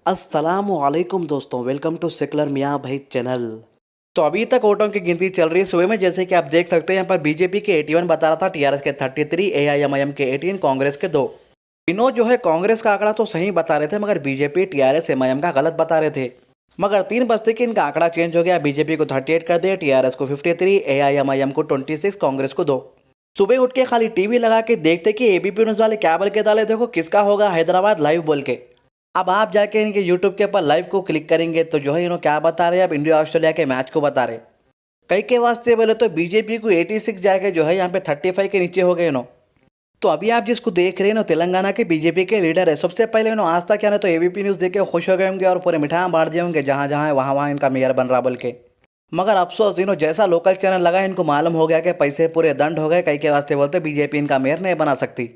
अस्सलामुअलैकुम दोस्तों, welcome to secular मियाँ भाई चैनल। तो अभी तक वोटों की गिनती चल रही है सुबह में, जैसे कि आप देख सकते हैं यहाँ पर बीजेपी के 81 बता रहा था, टीआरएस के 33, एआईएमआईएम के 18, कांग्रेस के 2। तीनों जो है कांग्रेस का आंकड़ा तो सही बता रहे थे, मगर बीजेपी टीआरएस एमआईएम का गलत बता रहे थे। मगर 3 बजते कि इनका आंकड़ा चेंज हो गया, बीजेपी को 38 कर दिया, टीआरएस को 53, एआईएमआईएम को 26, कांग्रेस को 2। सुबह उठ के खाली टीवी लगा के देखते कि एबीपी न्यूज़ वाले क्या बोल के डाले, देखो किसका होगा हैदराबाद लाइव बोल के। अब आप जाके इनके यूट्यूब के ऊपर लाइव को क्लिक करेंगे तो जो है इन्होंने क्या बता रहे हैं, अब इंडिया ऑस्ट्रेलिया के मैच को बता रहे। कई के वास्ते बोले तो बीजेपी को 86 जाके जो है यहाँ पे 35 के नीचे हो गए इन्हों। तो अभी आप जिसको देख रहे हैं ना, तेलंगाना के बीजेपी के लीडर है। सबसे पहले इन्होंने आज तक क्या ना तो एबीपी न्यूज़ देख के खुश हो गए होंगे और पूरे मिठाई बांट दिए होंगे, जहाँ जहाँ है वहाँ वहाँ इनका मेयर बन रहा बोल के। मगर अफसोस इन्हों जैसा लोकल चैनल लगा, इनको मालूम हो गया कि पैसे पूरे दंड हो गए। कई के वास्ते बोलते बीजेपी इनका मेयर नहीं बना सकती।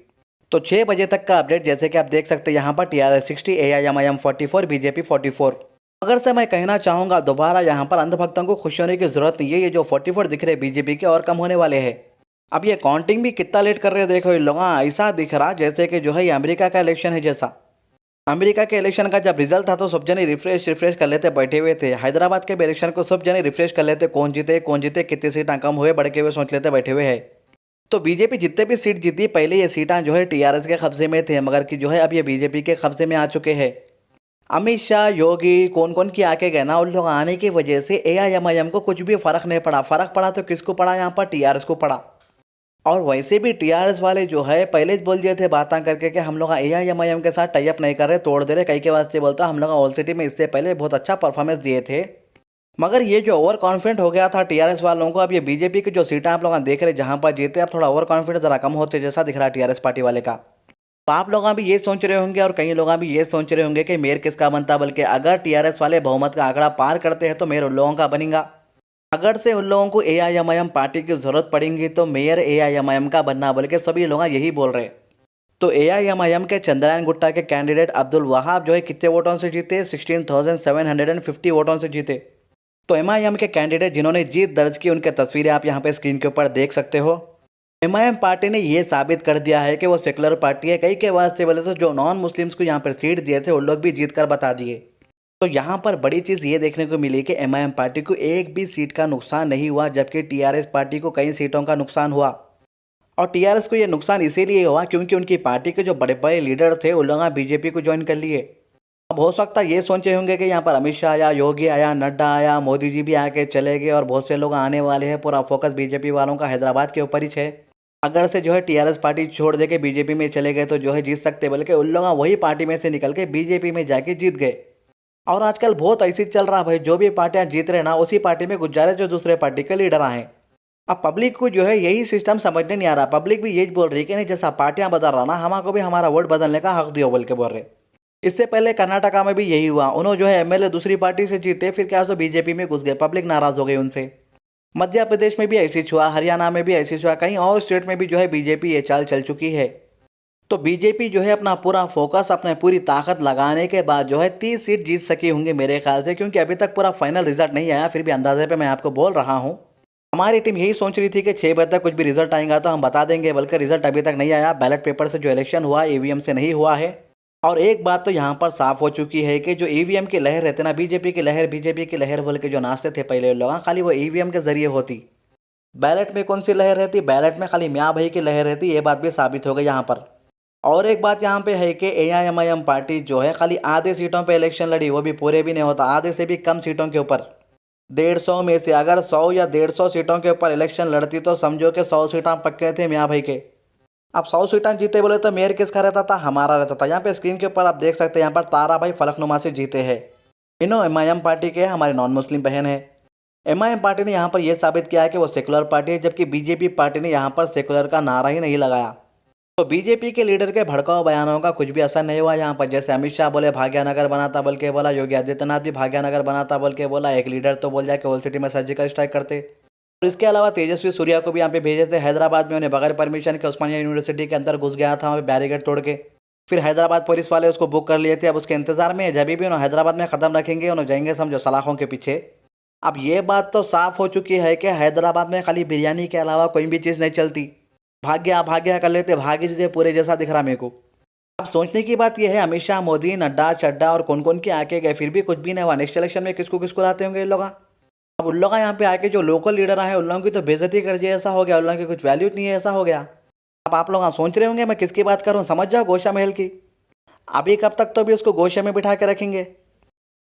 तो 6 बजे तक का अपडेट जैसे कि आप देख सकते हैं यहाँ पर टीआरएस 60, एआईएमआईएम 44, बीजेपी 44। अगर से मैं कहना चाहूँगा दोबारा यहाँ पर अंधभक्तों को खुश होने की जरूरत नहीं है। ये जो 44 दिख रहे बीजेपी के और कम होने वाले हैं। अब ये काउंटिंग भी कितना लेट कर रहे हैं देखो, इन लोग ऐसा दिख रहा जैसे कि जो है ये अमेरिका का इलेक्शन है जैसा। अमेरिका के इलेक्शन का जब रिजल्ट था तो सब जने रिफ्रेश कर लेते, बैठे हुए थे। हैदराबाद के भी इलेक्शन को सब जने रिफ्रेश कर लेते, कौन जीते कितनी सीटें कम हुए बढ़ के हुए सोच लेते, बैठे हुए हैं। तो बीजेपी जितने भी सीट जीती, पहले ये सीटें जो है टीआरएस के कब्जे में थे, मगर कि जो है अब ये बीजेपी के कब्जे में आ चुके हैं। अमित शाह, योगी, कौन कौन की आके गए ना, उन लोग आने की वजह से एआईएमआईएम को कुछ भी फर्क नहीं पड़ा। फर्क पड़ा तो किसको पड़ा, यहाँ पर टीआरएस को पड़ा। और वैसे भी टीआरएस वाले जो है पहले बोल दिए थे बातें करके कि हम लोग एआईएमआईएम के साथ टाई अप नहीं कर रहे, तोड़ दे रहे। कई के वास्ते बोलता हम लोग ऑल सिटी में इससे पहले बहुत अच्छा परफॉर्मेंस दिए थे। मगर ये जो ओवर कॉन्फिडेंट हो गया था टीआरएस वालों को, अब ये बीजेपी की जो सीटें आप लोग देख रहे जहां पर जीते, अब थोड़ा ओवर कॉन्फिडेंस जरा कम होते जैसा दिख रहा है टीआरएस पार्टी वाले का। तो आप लोग भी ये सोच रहे होंगे और कई लोग भी ये सोच रहे होंगे कि मेयर किसका बनता, बल्कि अगर टीआरएस वाले बहुमत का आंकड़ा पार करते हैं तो मेयर उन लोगों का बनेगा। अगर से उन लोगों को एआईएमआईएम पार्टी की जरूरत पड़ेगी तो मेयर एआईएमआईएम का बनना, बल्कि सभी लोग यही बोल रहे। तो एआईएमआईएम के चंद्रायन गुट्टा के कैंडिडेट अब्दुल वहाब जो है कितने वोटों से जीते, 16,750 वोटों से जीते। तो एमआईएम के कैंडिडेट जिन्होंने जीत दर्ज की, उनके तस्वीरें आप यहाँ पे स्क्रीन के ऊपर देख सकते हो। एमआईएम पार्टी ने ये साबित कर दिया है कि वो सेकुलर पार्टी है। कई के वास्ते बोले तो जो नॉन मुस्लिम्स को यहाँ पर सीट दिए थे उन लोग भी जीत कर बता दिए। तो यहाँ पर बड़ी चीज़ ये देखने को मिली कि एमआईएम पार्टी को एक भी सीट का नुकसान नहीं हुआ, जबकि टीआरएस पार्टी को कई सीटों का नुकसान हुआ। और टीआरएस को ये नुकसान इसीलिए हुआ क्योंकि उनकी पार्टी के जो बड़े बड़े लीडर थे उन लोग बीजेपी को ज्वाइन कर लिए। अब हो सकता है ये सोचे होंगे कि यहाँ पर अमित शाह आया, योगी आया, नड्डा आया, मोदी जी भी आके चले गए और बहुत से लोग आने वाले हैं। पूरा फोकस बीजेपी वालों का हैदराबाद के ऊपर ही है। अगर से जो है टीआरएस पार्टी छोड़ दे के बीजेपी में चले गए तो जो है जीत सकते, बल्कि उन लोग वही पार्टी में से निकल के बीजेपी में जाके जीत गए। और आजकल बहुत ऐसी चल रहा भाई, जो भी पार्टियां जीत रहे ना उसी पार्टी में घुस जा रहे जो दूसरे पार्टी के लीडर आए। अब पब्लिक को जो है यही सिस्टम समझने नहीं आ रहा। पब्लिक भी यही बोल रही है कि नहीं, जैसा पार्टियां बदल रहा ना, हमको भी हमारा वोट बदलने का हक दियो बोल के बोल रहे। इससे पहले कर्नाटका में भी यही हुआ, उन्होंने जो है एमएलए दूसरी पार्टी से जीते, फिर क्या सो बीजेपी में घुस गए, पब्लिक नाराज हो गई उनसे। मध्य प्रदेश में भी ऐसी हुआ, हरियाणा में भी ऐसी हुआ, कहीं और स्टेट में भी जो है बीजेपी ये चाल चल चुकी है। तो बीजेपी जो है अपना पूरा फोकस, अपने पूरी ताकत लगाने के बाद जो है 30 सीट जीत सकी होंगी मेरे ख्याल से, क्योंकि अभी तक पूरा फाइनल रिजल्ट नहीं आया। फिर भी अंदाजे पे मैं आपको बोल रहा हूँ। हमारी टीम यही सोच रही थी कि 6 बजे तक कुछ भी रिजल्ट आएगा तो हम बता देंगे, बल्कि रिजल्ट अभी तक नहीं आया। बैलेट पेपर से जो इलेक्शन हुआ ईवीएम से नहीं हुआ है। और एक बात तो यहाँ पर साफ हो चुकी है कि जो ईवीएम की लहर रहती ना, बीजेपी की लहर बोल के जो नाचते थे पहले लोग, खाली वो ईवीएम के जरिए होती। बैलेट में कौन सी लहर रहती, बैलेट में खाली मियाँ भाई की लहर रहती। ये बात भी साबित हो गई यहाँ पर। और एक बात यहाँ पे है कि एआईएमआईएम पार्टी जो है खाली आधे सीटों पे इलेक्शन लड़ी, वो भी पूरे भी नहीं होता, आधे से भी कम सीटों के ऊपर। 150 में से अगर 100 या 150 सीटों के ऊपर इलेक्शन लड़ती तो समझो कि 100 सीटें पक्के थे मियाँ भाई के। अब 100 सीटें जीते बोले तो मेयर किसका रहता था, हमारा रहता था। यहाँ पे स्क्रीन के ऊपर आप देख सकते हैं, यहाँ पर तारा भाई फलकनुमा से जीते हैं। इन्हों एमआईएम पार्टी के हमारे नॉन मुस्लिम बहन है। एमआईएम पार्टी ने यहाँ पर यह साबित किया है कि वो सेकुलर पार्टी है, जबकि बीजेपी पार्टी ने यहाँ पर सेकुलर का नारा ही नहीं लगाया। तो बीजेपी के लीडर के भड़काऊ बयानों का कुछ भी असर नहीं हुआ यहाँ पर। जैसे अमित शाह बोले भाग्यनगर बनाता बोल के बोला, योगी आदित्यनाथ भी भाग्यनगर बनाता बोल के बोला, एक लीडर तो बोल जाए कि ओल्ड सिटी में सर्जिकल स्ट्राइक करते। और इसके अलावा तेजस्वी सूर्या को भी यहाँ पे भेजे थे हैदराबाद में, उन्हें बगैर परमिशन के उस्मानिया यूनिवर्सिटी के अंदर घुस गया था, वहाँ पे बैरिकेड तोड़ के। फिर हैदराबाद पुलिस वाले उसको बुक कर लिए थे। अब उसके इंतजार में जब भी उन्होंने हैदराबाद में कदम रखेंगे उन्हें जाएंगे समझो सलाखों के पीछे। अब ये बात तो साफ हो चुकी है कि हैदराबाद में खाली बिरयानी के अलावा कोई भी चीज़ नहीं चलती। भाग्य अभाग्य कर लेते, भाग्य जो पूरे जैसा दिख रहा मेरे को। अब सोचने की बात यह है, अमित शाह, मोदी, नड्डा, चड्डा और कौन कौन के आके गए, फिर भी कुछ भी नहीं हुआ। नेक्स्ट इलेक्शन में किसको किसको लाते होंगे ये लोग। अब उन लोग यहाँ पे आके जो लोकल लीडर है उन लोगों की तो बेइज्जती कर दिया, ऐसा हो गया। उन लोगों की कुछ वैल्यू नहीं है, ऐसा हो गया। अब आप लोग सोच रहे होंगे मैं किसकी बात कर रहा हूँ, समझ जाओ, गोशा महल की। अभी कब तक तो भी उसको गोशा में बिठा के रखेंगे।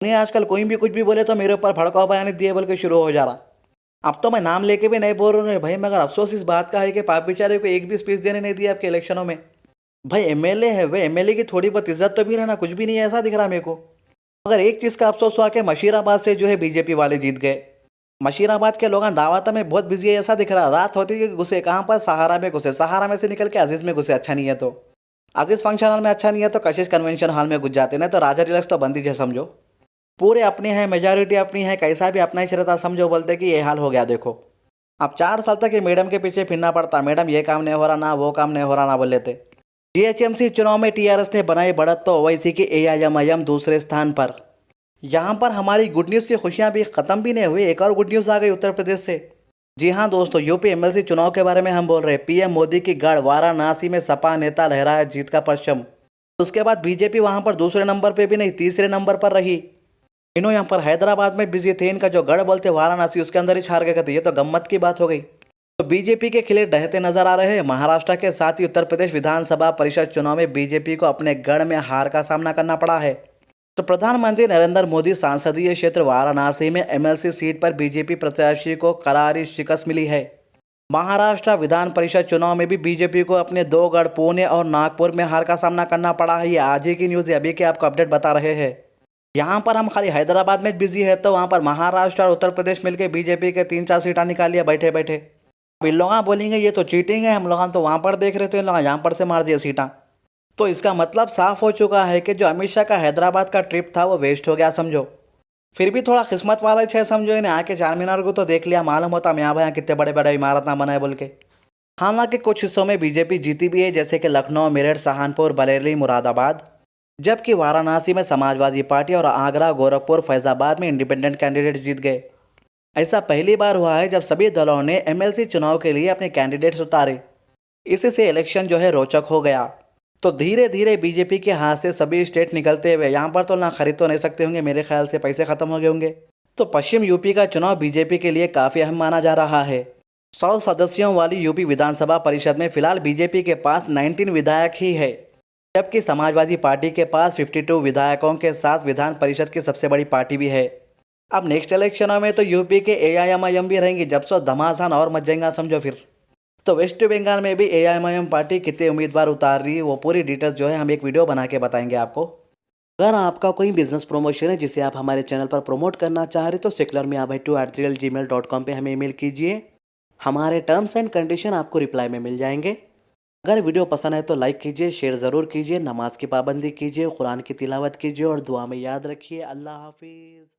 नहीं, आजकल कोई भी कुछ भी बोले तो मेरे ऊपर भड़काऊ बयान दिए बोल के शुरू हो जा रहा। अब तो मैं नाम लेके भी नहीं बोल रहा हूँ भाई, मगर अफसोस इस बात का है कि पाप बेचारे को एक भी स्पीच देने नहीं दिया आपके इलेक्शनों में। भाई एमएलए है, भाई एमएलए की थोड़ी बहुत इज्जत तो भी रहना, कुछ भी नहीं है, ऐसा दिख रहा मेरे को। मगर एक चीज़ का अफसोस हुआ कि मशीराबाद से जो है बीजेपी वाले जीत गए। मशीराबाद के लोग दावत में बहुत बिजी है, ऐसा दिख रहा। रात होती है कि घुसे कहाँ पर, सहारा में घुसे, सहारा में से निकल के अजीज़ में घुसे। अच्छा नहीं है तो अजीज़ फंक्शन हॉल में, अच्छा नहीं है तो कशिश कन्वेंशन हॉल में घुस जाते, ना तो राजा रिलैक्स तो बंदी है समझो। पूरे अपने हैं, मेजॉरिटी अपनी है, कैसा भी अपना ही रहता समझो। बोलते कि ये हाल हो गया देखो। अब 4 साल तक ये मैडम के पीछे फिरना पड़ता, मैडम ये काम नहीं हो रहा ना, वो काम नहीं हो रहा ना, बोल लेते। जीएचएमसी चुनाव में टीआरएस ने बनाई बढ़त तो ओवैसी की एआईएमआईएम दूसरे स्थान पर। यहाँ पर हमारी गुड न्यूज़ की खुशियाँ भी ख़त्म भी नहीं हुई, एक और गुड न्यूज़ आ गई उत्तर प्रदेश से। जी हाँ दोस्तों, यूपी एमएलसी चुनाव के बारे में हम बोल रहे हैं। पीएम मोदी की गढ़ वाराणसी में सपा नेता लहराया जीत का परचम। उसके बाद बीजेपी वहाँ पर दूसरे नंबर पर भी नहीं, तीसरे नंबर पर रही। इन्हों यहाँ पर हैदराबाद में बिजी थे, इनका जो गढ़ बोलते वाराणसी उसके अंदर ही हार गए थे। ये तो गम्मत की बात हो गई। तो बीजेपी के खिले ढहते नजर आ रहे हैं महाराष्ट्र के साथ ही उत्तर प्रदेश विधानसभा परिषद चुनाव में बीजेपी को अपने गढ़ में हार का सामना करना पड़ा है। तो प्रधानमंत्री नरेंद्र मोदी संसदीय क्षेत्र वाराणसी में एमएलसी सीट पर बीजेपी प्रत्याशी को करारी शिकस्त मिली है। महाराष्ट्र विधान परिषद चुनाव में भी बीजेपी को अपने 2 गढ़ पुणे और नागपुर में हार का सामना करना पड़ा है। ये आज ही की न्यूज़ है, अभी के आपको अपडेट बता रहे हैं। यहाँ पर हम खाली हैदराबाद में बिजी है, तो वहाँ पर महाराष्ट्र और उत्तर प्रदेश मिलकर बीजेपी के 3-4 सीटा निकालिए बैठे बैठे। अब इन लोग बोलेंगे ये तो चीटिंग है, हम लोग तो वहाँ पर देख रहे थे, इन लोग यहाँ पर से मार दिया सीटा। तो इसका मतलब साफ हो चुका है कि जो अमित शाह का हैदराबाद का ट्रिप था वो वेस्ट हो गया समझो। फिर भी थोड़ा किस्मत वाला है समझो, इन्हें आके चार मीनार को तो देख लिया, मालूम होता मैं यहाँ कितने बड़े बड़े इमारत ना बनाए बोल के। हालांकि कुछ हिस्सों में बीजेपी जीती भी है, जैसे कि लखनऊ, मेरठ, सहारनपुर, बरेली, मुरादाबाद। जबकि वाराणसी में समाजवादी पार्टी और आगरा, गोरखपुर, फैजाबाद में इंडिपेंडेंट कैंडिडेट जीत गए। ऐसा पहली बार हुआ है जब सभी दलों ने एमएलसी चुनाव के लिए अपने कैंडिडेट्स उतारे। इसी से इलेक्शन जो है रोचक हो गया। तो धीरे धीरे बीजेपी के हाथ से सभी स्टेट निकलते हुए, यहाँ पर तो ना खरीद तो नहीं सकते होंगे, मेरे ख्याल से पैसे खत्म हो गए होंगे। तो पश्चिम यूपी का चुनाव बीजेपी के लिए काफ़ी अहम माना जा रहा है। 100 सदस्यों वाली यूपी विधानसभा परिषद में फिलहाल बीजेपी के पास 19 विधायक ही है, जबकि समाजवादी पार्टी के पास 52 विधायकों के साथ विधान परिषद की सबसे बड़ी पार्टी भी है। अब नेक्स्ट इलेक्शनों में तो यूपी के एआईएमआईएम भी रहेंगी, जब सो धमासान और मच जाएगा समझो फिर। तो वेस्ट बंगाल में भी एआईएमआईएम पार्टी कितने उम्मीदवार उतार रही है, वो पूरी डिटेल्स जो है हम एक वीडियो बना के बताएंगे आपको। अगर आपका कोई बिजनेस प्रमोशन है जिसे आप हमारे चैनल पर प्रमोट करना चाह रहे तो secularmiabai2@gmail.com पे हमें ईमेल कीजिए। हमारे टर्म्स एंड कंडीशन आपको रिप्लाई में मिल जाएंगे। अगर वीडियो पसंद आए तो लाइक कीजिए, शेयर ज़रूर कीजिए, नमाज की पाबंदी कीजिए, कुरान की तिलावत कीजिए और दुआ में याद रखिए। अल्लाह हाफिज़।